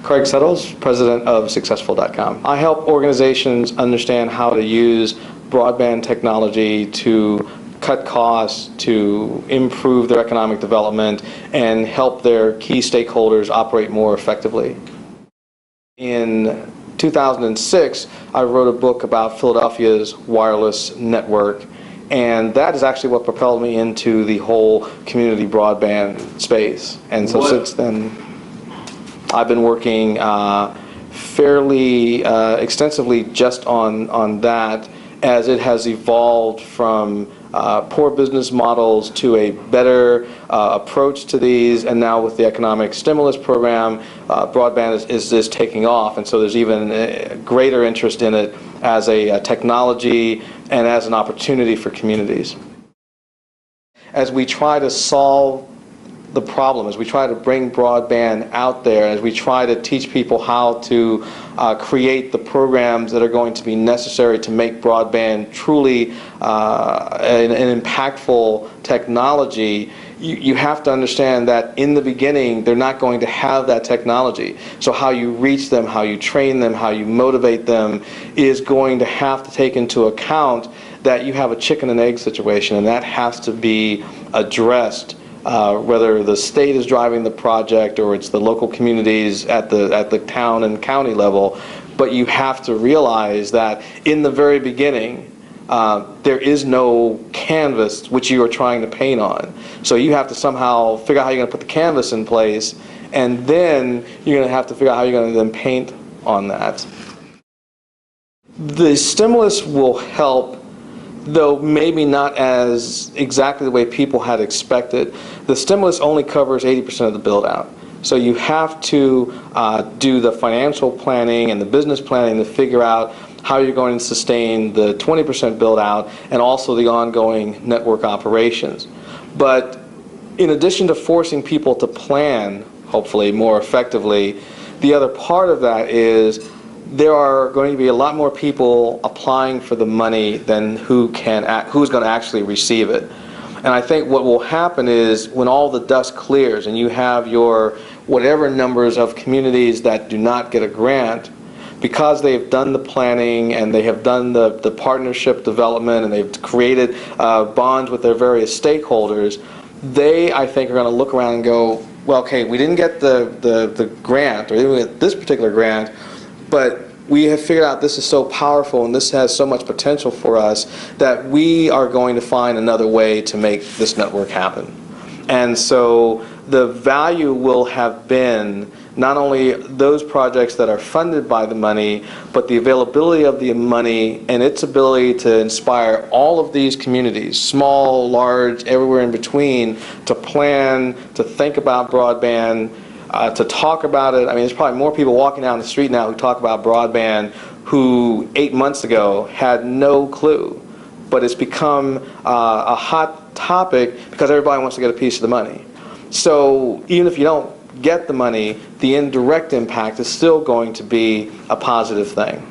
Craig Settles, president of Successful.com. I help organizations understand how to use broadband technology to cut costs, to improve their economic development, and help their key stakeholders operate more effectively. In 2006, I wrote a book about Philadelphia's wireless network, and that is actually what propelled me into the whole community broadband space. And so since then, I've been working fairly extensively just on that, as it has evolved from poor business models to a better approach to these, and now with the economic stimulus program, broadband is taking off, and so there's even a greater interest in it as a technology and as an opportunity for communities. As we try to solve the problem, as we try to bring broadband out there, as we try to teach people how to create the programs that are going to be necessary to make broadband truly an impactful technology, you have to understand that in the beginning they're not going to have that technology. So how you reach them, how you train them, how you motivate them is going to have to take into account that you have a chicken and egg situation, and that has to be addressed. Whether the state is driving the project or it's the local communities at the town and county level, but you have to realize that in the very beginning there is no canvas which you are trying to paint on. So you have to somehow figure out how you're going to put the canvas in place, and then you're going to have to figure out how you're going to then paint on that. The stimulus will help, though maybe not as exactly the way people had expected. The stimulus only covers 80% of the build-out. So you have to do the financial planning and the business planning to figure out how you're going to sustain the 20% build-out and also the ongoing network operations. But in addition to forcing people to plan, hopefully more effectively, the other part of that is there are going to be a lot more people applying for the money than who's going to actually receive it. And I think what will happen is when all the dust clears and you have your whatever numbers of communities that do not get a grant, because they've done the planning and they have done the partnership development and they've created bonds with their various stakeholders, they, I think, are going to look around and go, well, okay, we didn't get the grant, or even get this particular grant, but we have figured out this is so powerful and this has so much potential for us that we are going to find another way to make this network happen. And so the value will have been not only those projects that are funded by the money, but the availability of the money and its ability to inspire all of these communities, small, large, everywhere in between, to plan, to think about broadband, to talk about it. I mean, there's probably more people walking down the street now who talk about broadband who 8 months ago had no clue. But it's become a hot topic because everybody wants to get a piece of the money. So even if you don't get the money, the indirect impact is still going to be a positive thing.